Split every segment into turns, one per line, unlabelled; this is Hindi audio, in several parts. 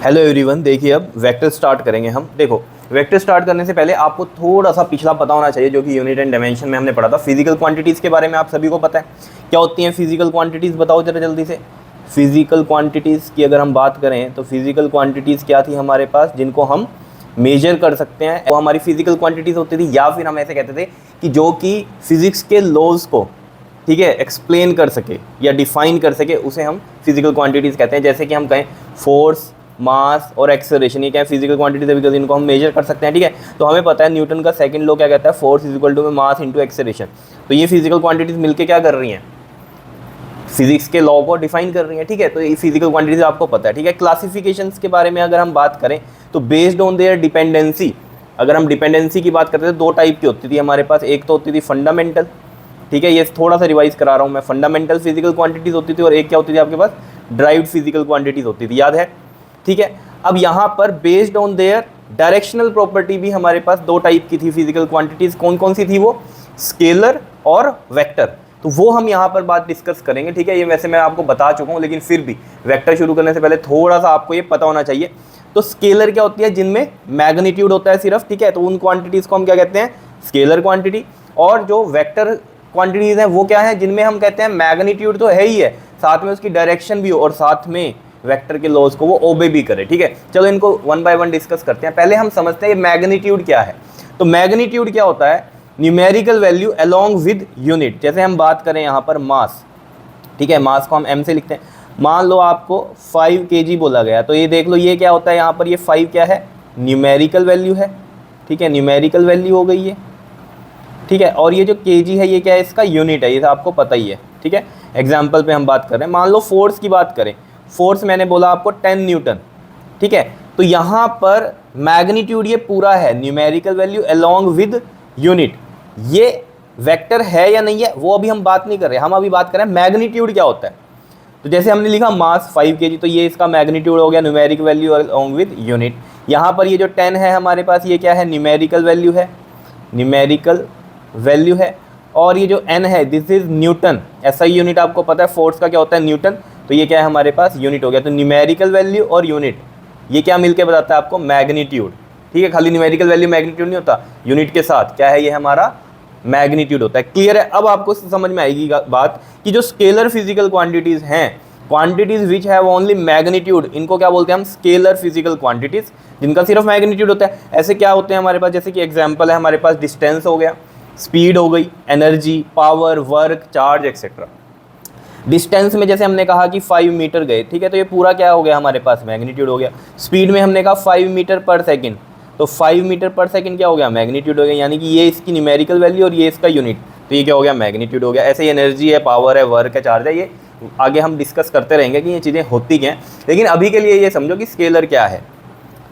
हेलो एवरीवन, देखिए अब वेक्टर स्टार्ट करेंगे हम। देखो, वेक्टर स्टार्ट करने से पहले आपको थोड़ा सा पिछला पता होना चाहिए, जो कि यूनिट एंड डायमेंशन में हमने पढ़ा था। फिजिकल क्वांटिटीज़ के बारे में आप सभी को पता है। क्या होती हैं फिजिकल क्वांटिटीज़, बताओ जरा जल्दी से। फिजिकल क्वांटिटीज़ की अगर हम बात करें तो फिजिकल क्वांटिटीज़ क्या थी हमारे पास, जिनको हम मेजर कर सकते हैं, वो हमारी फिजिकल क्वांटिटीज़ होती थी। या फिर हम ऐसे कहते थे कि जो कि फिजिक्स के लॉज को, ठीक है, एक्सप्लेन कर सके या डिफाइन कर सके, उसे हम फिजिकल क्वांटिटीज़ कहते हैं। जैसे कि हम कहें फोर्स, मास और एक्सेलरेशन, ये क्या है, फिजिकल क्वांटिटीज है, बिकॉज इनको हम मेजर कर सकते हैं। ठीक है, तो हमें पता है न्यूटन का सेकंड लॉ क्या कहता है, force is equal to mass into acceleration. तो ये फिजिकल क्वांटिटीज मिलके क्या कर रही हैं, फिजिक्स के लॉ को डिफाइन कर रही है। ठीक है, तो ये फिजिकल क्वांटिटीज आपको पता है। ठीक है, क्लासिफिकेशंस के बारे में अगर हम बात करें तो बेस्ड ऑन देयर डिपेंडेंसी, अगर हम डिपेंडेंसी की बात करते हैं तो दो टाइप की होती थी हमारे पास। एक तो होती थी फंडामेंटल, ठीक है, ये थोड़ा सा रिवाइज करा रहा हूँ मैं, फंडामेंटल फिजिकल क्वांटिटीज होती थी, और एक क्या होती थी आपके पास, ड्राइव्ड फिजिकल क्वांटिटीज होती थी, याद है। ठीक है, अब यहाँ पर based on their directional property भी हमारे पास दो टाइप की थी फिजिकल क्वांटिटीज। कौन कौन सी थी वो, स्केलर और वेक्टर। तो वो हम यहाँ पर बात डिस्कस करेंगे। ठीक है, ये वैसे मैं आपको बता चुका हूँ, लेकिन फिर भी वेक्टर शुरू करने से पहले थोड़ा सा आपको ये पता होना चाहिए। तो स्केलर क्या होती है, जिनमें मैग्नीट्यूड होता है सिर्फ, ठीक है, तो उन क्वांटिटीज़ को हम क्या कहते हैं, स्केलर क्वांटिटी। और जो वेक्टर क्वांटिटीज़ हैं वो क्या है, जिनमें हम कहते हैं मैग्नीट्यूड तो है ही है, साथ में उसकी डायरेक्शन भी हो, और साथ में वेक्टर के लॉज को वो ओबे भी करे। ठीक है, चलो इनको वन बाय वन डिस्कस करते हैं। पहले हम समझते हैं मैग्नीट्यूड क्या है। तो मैग्नीट्यूड क्या होता है, numerical value along with unit. जैसे हम बात करें यहाँ पर मास, ठीक है, मास को हम m से लिखते हैं। मान लो आपको 5 kg बोला गया, तो ये देख लो ये क्या होता है, यहाँ पर ये 5 क्या है, न्यूमेरिकल वैल्यू है। ठीक है, न्यूमेरिकल वैल्यू हो गई है। ठीक है, और ये जो kg है ये क्या है, इसका यूनिट है, ये आपको पता ही है। ठीक है, एग्जाम्पल पे हम बात कर रहे हैं। मान लो फोर्स की बात करें, फोर्स मैंने बोला आपको 10 न्यूटन। ठीक है, तो यहाँ पर मैग्नीट्यूड ये पूरा है, numerical value along with unit. ये वेक्टर है या नहीं है वो अभी हम बात नहीं कर रहे, हम अभी बात कर रहे हैं मैग्नीट्यूड क्या होता है। तो जैसे हमने लिखा मास 5 kg, तो ये इसका मैग्नीट्यूड हो गया, numeric value along with unit. यहाँ पर ये जो 10 है हमारे पास, ये क्या है, न्यूमेरिकल वैल्यू है, न्यूमेरिकल वैल्यू है। और ये जो n है, दिस इज न्यूटन, ऐसा ही यूनिट आपको पता है, फोर्स का क्या होता है, न्यूटन। तो ये क्या है हमारे पास, यूनिट हो गया। तो न्यूमेरिकल वैल्यू और यूनिट, ये क्या मिलके बताता है आपको, मैग्नीट्यूड। ठीक है, खाली न्यूमेरिकल वैल्यू मैग्नीट्यूड नहीं होता, यूनिट के साथ क्या है, ये हमारा मैग्नीट्यूड होता है। क्लियर है, अब आपको समझ में आएगी बात कि जो स्केलर फिजिकल क्वांटिटीज हैं, quantities which have only magnitude, इनको क्या बोलते हैं हम, स्केलर फिजिकल क्वांटिटीज, जिनका सिर्फ मैग्नीट्यूड होता है। ऐसे क्या होते हैं हमारे पास, जैसे कि एग्जांपल है हमारे पास, डिस्टेंस हो गया, स्पीड हो गई, energy, power, work, charge etcetera. Distance में जैसे हमने कहा कि 5 मीटर गए, ठीक है, तो ये पूरा क्या हो गया हमारे पास, मैग्नीट्यूड हो गया। स्पीड में हमने कहा 5 मीटर पर सेकंड, तो 5 मीटर पर सेकंड क्या हो गया, मैग्नीट्यूड हो गया, यानी कि ये इसकी न्यूमेरिकल वैल्यू और ये इसका यूनिट, तो ये क्या हो गया, मैग्नीट्यूड हो गया। ऐसे ही एनर्जी है, पावर है, वर्क है, चार्ज है, ये आगे हम डिस्कस करते रहेंगे कि ये चीज़ें होती क्या हैं, लेकिन अभी के लिए ये समझो कि स्केलर क्या है।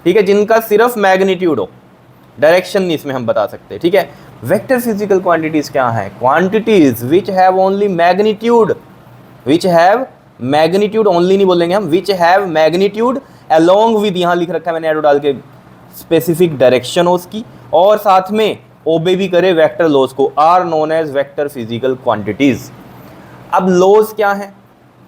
ठीक है, जिनका सिर्फ मैग्नीट्यूड हो, डायरेक्शन नहीं इसमें हम बता सकते। ठीक है, वेक्टर फिजिकल क्वांटिटीज क्या है, quantities which have only magnitude, which have magnitude only नहीं बोलेंगे हम, which have magnitude along with, यहाँ लिख रखा है मैंने एरो डाल के, स्पेसिफिक डायरेक्शन हो उसकी, और साथ में ओबे भी करे वेक्टर लॉज को, are known as vector physical quantities. अब लॉज क्या है,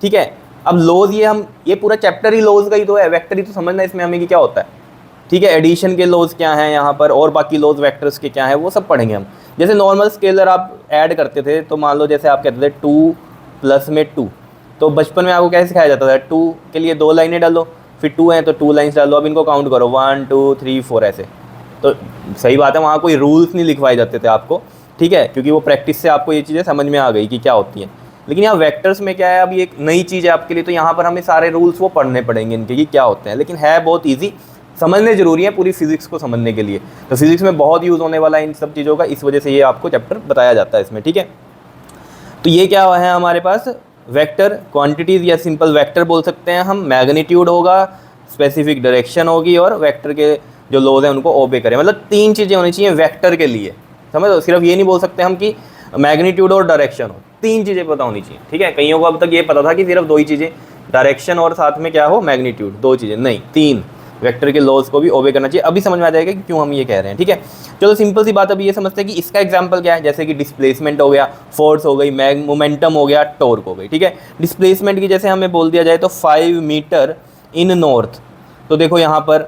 ठीक है, अब लॉज ये पूरा चैप्टर ही लॉज का ही तो है, वेक्टर ही तो समझना है इसमें हमें कि क्या होता है। ठीक है, एडिशन के लॉज क्या हैं यहाँ पर, और बाकी लॉज वेक्टर्स के क्या हैं, वो सब पढ़ेंगे हम। जैसे नॉर्मल स्केलर आप ऐड करते थे, तो मान लो जैसे आप कहते थे 2 प्लस में 2, तो बचपन में आपको कैसे सिखाया जाता था, 2 के लिए 2 लाइनें डालो, फिर 2 हैं तो 2 लाइन्स डालो, अब इनको काउंट करो 1 2 3 4 ऐसे। तो सही बात है, वहाँ कोई रूल्स नहीं लिखवाए जाते थे आपको, ठीक है, क्योंकि वो प्रैक्टिस से आपको ये चीज़ें समझ में आ गई कि क्या होती हैं। लेकिन यहाँ वेक्टर्स में क्या है, अभी एक नई चीज़ है आपके लिए, तो यहाँ पर हमें सारे रूल्स वो पढ़ने पड़ेंगे इनके कि क्या होते हैं, लेकिन है बहुत ईजी, समझने जरूरी है पूरी फिजिक्स को समझने के लिए। तो फिजिक्स में बहुत यूज़ होने वाला है इन सब चीज़ों का, इस वजह से ये आपको चैप्टर बताया जाता है इसमें। ठीक है, तो ये क्या है हमारे पास, वेक्टर क्वांटिटीज़ या सिंपल वेक्टर बोल सकते हैं हम। मैग्नीट्यूड होगा, स्पेसिफिक डायरेक्शन होगी, और वेक्टर के जो लॉज हैं उनको ओबे करें। मतलब 3 चीज़ें होनी चाहिए वेक्टर के लिए, समझ लो, सिर्फ ये नहीं बोल सकते हम कि मैग्नीट्यूड और डायरेक्शन हो, 3 चीज़ें पता होनी चाहिए। ठीक है, कईयों को अब तक ये पता था कि सिर्फ 2 ही चीज़ें, डायरेक्शन और साथ में क्या हो, मैग्नीट्यूड, 2 चीज़ें नहीं, 3, वेक्टर के लॉज को भी ओबे करना चाहिए। अभी समझ में आ जाएगा कि क्यों हम ये कह रहे हैं। ठीक है, चलो सिंपल सी बात अभी ये समझते हैं कि इसका एग्जांपल क्या है, जैसे कि डिस्प्लेसमेंट हो गया, फोर्स हो गई, मोमेंटम हो गया, टॉर्क हो गई। ठीक है, डिस्प्लेसमेंट की जैसे हमें बोल दिया जाए तो 5 मीटर इन नॉर्थ, तो देखो यहाँ पर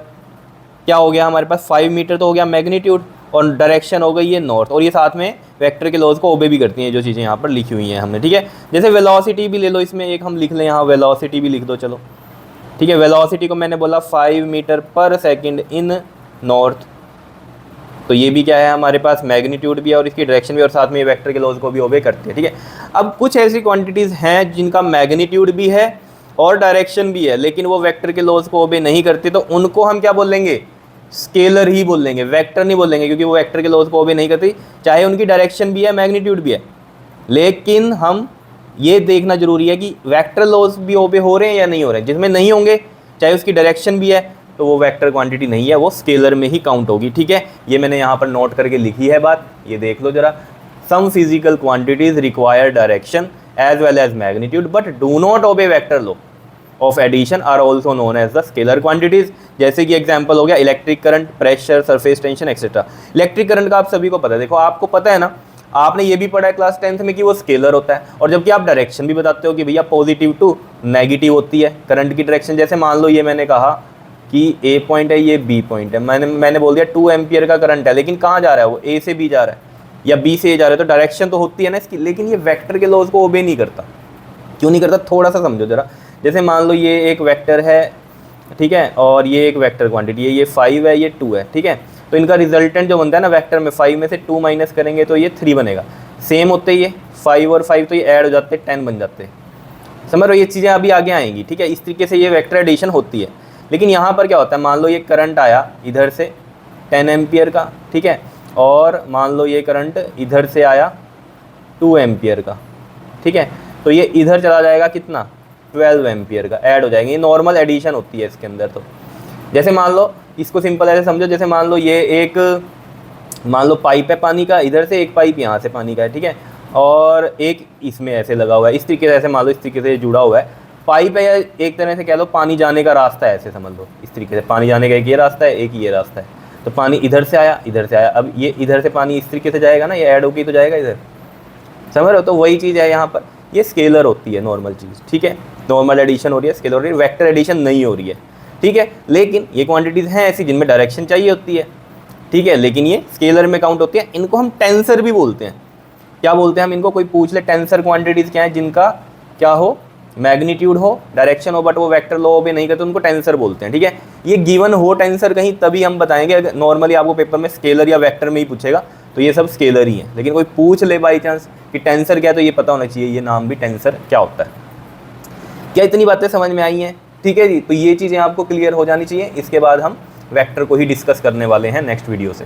क्या हो गया, हमारे पास 5 मीटर तो हो गया मैग्नीट्यूड, और डायरेक्शन हो गई ये नॉर्थ, और ये साथ में वेक्टर के लॉज को ओबे भी करती हैं जो चीज़ें यहाँ पर लिखी हुई हैं हमने, ठीक है। जैसे वेलोसिटी भी ले लो, इसमें एक हम लिख लें यहाँ, वेलोसिटी भी लिख दो चलो, ठीक है। वेलोसिटी को मैंने बोला 5 मीटर पर सेकंड इन नॉर्थ, तो ये भी क्या है हमारे पास, मैग्नीट्यूड भी है और इसकी डायरेक्शन भी, और साथ में ये वेक्टर के लॉज को भी ओबे करती है, ठीक है। अब कुछ ऐसी क्वांटिटीज़ हैं जिनका मैग्नीट्यूड भी है और डायरेक्शन भी है, लेकिन वो वेक्टर के लॉज को ओबे नहीं करती, तो उनको हम क्या बोलेंगे, स्केलर ही बोलेंगे, वेक्टर नहीं बोलेंगे, क्योंकि वो वेक्टर के लॉज को ओबे नहीं करती, चाहे उनकी डायरेक्शन भी है मैग्नीट्यूड भी है। लेकिन हम ये देखना जरूरी है कि वेक्टर लॉज भी ओबे हो रहे हैं या नहीं हो रहे हैं, जिसमें नहीं होंगे चाहे उसकी डायरेक्शन भी है तो वो वेक्टर क्वांटिटी नहीं है, वो स्केलर में ही काउंट होगी, ठीक है। ये मैंने यहाँ पर नोट करके लिखी है बात, ये देख लो जरा। Some physical quantities require direction as well as magnitude but do not obey vector law of addition are also known as the scalar quantities. जैसे कि एग्जाम्पल हो गया electric current, pressure, surface tension etcetera. Electric current का आप सभी को पता है, देखो आपको पता है ना, आपने ये भी पढ़ा है क्लास 10th में कि वो स्केलर होता है, और जबकि आप डायरेक्शन भी बताते हो कि भैया पॉजिटिव टू नेगेटिव होती है करंट की डायरेक्शन। जैसे मान लो ये मैंने कहा कि ए पॉइंट है, ये बी पॉइंट है, मैंने बोल दिया 2 एम्पियर का करंट है, लेकिन कहाँ जा रहा है वो, ए से बी जा रहा है या बी से ए जा रहा है, तो डायरेक्शन तो होती है ना इसकी, लेकिन ये वेक्टर के लॉज को ओबे नहीं करता। क्यों नहीं करता, थोड़ा सा समझो जरा। जैसे मान लो ये एक वेक्टर है, ठीक है, और ये एक वेक्टर क्वांटिटी है, ये 5 है, ये 2 है, ठीक है। तो इनका रिजल्टेंट जो बनता है ना वेक्टर में, 5 में से 2 माइनस करेंगे तो ये 3 बनेगा। सेम होते ही ये 5 और 5 तो ये ऐड हो जाते हैं, 10 बन जाते हैं। समझ रहे हो, ये चीज़ें अभी आगे आएंगी, ठीक है। इस तरीके से ये वेक्टर एडिशन होती है। लेकिन यहाँ पर क्या होता है, मान लो ये करंट आया इधर से 10 एम्पियर का, ठीक है, और मान लो ये करंट इधर से आया 2 एम्पियर का, ठीक है, तो ये इधर चला जाएगा कितना, 12 एम्पियर का ऐड हो जाएंगे। ये नॉर्मल एडिशन होती है इसके अंदर। तो जैसे मान लो, इसको सिंपल ऐसे समझो, जैसे मान लो ये एक, मान लो पाइप है पानी का, इधर से एक पाइप यहाँ से पानी का है, ठीक है, और एक इसमें ऐसे लगा हुआ है, इस तरीके से, ऐसे मान लो इस तरीके से जुड़ा हुआ है पाइप है, या एक तरह से कह लो पानी जाने का रास्ता है, ऐसे समझ लो इस तरीके से, पानी जाने का एक ये रास्ता है, एक ये रास्ता है। तो पानी इधर से आया, इधर से आया, अब ये इधर से पानी इस तरीके से जाएगा ना, ये ऐड होके तो जाएगा इधर, समझ रहे हो। तो वही चीज़ है यहाँ पर, ये स्केलर होती है नॉर्मल चीज़, ठीक है। नॉर्मल एडिशन हो रही है, स्केलर हो रही है, वेक्टर एडिशन नहीं हो रही है, ठीक है। लेकिन ये क्वांटिटीज़ हैं ऐसी जिनमें डायरेक्शन चाहिए होती है, ठीक है, लेकिन ये स्केलर में काउंट होती है। इनको हम टेंसर भी बोलते हैं। क्या बोलते हैं हम इनको, कोई पूछ ले टेंसर क्वांटिटीज़ क्या है, जिनका क्या हो, मैग्नीट्यूड हो, डायरेक्शन हो, बट वो वेक्टर लॉ भी नहीं करते, उनको टेंसर बोलते हैं, ठीक है। ये गिवन हो टेंसर कहीं तभी हम बताएंगे, अगर नॉर्मली आपको पेपर में स्केलर या वेक्टर में ही पूछेगा तो ये सब स्केलर ही है। लेकिन कोई पूछ ले बाई चांस कि टेंसर क्या है, तो ये पता होना चाहिए ये नाम भी टेंसर क्या होता है। क्या इतनी बातें समझ में आई हैं, ठीक है जी। तो ये चीज़ें आपको क्लियर हो जानी चाहिए। इसके बाद हम वेक्टर को ही डिस्कस करने वाले हैं नेक्स्ट वीडियो से।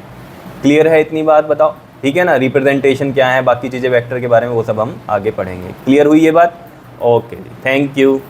क्लियर है इतनी बात, बताओ, ठीक है ना। रिप्रेजेंटेशन क्या है, बाकी चीज़ें वेक्टर के बारे में, वो सब हम आगे पढ़ेंगे। क्लियर हुई ये बात, ओके जी, थैंक यू।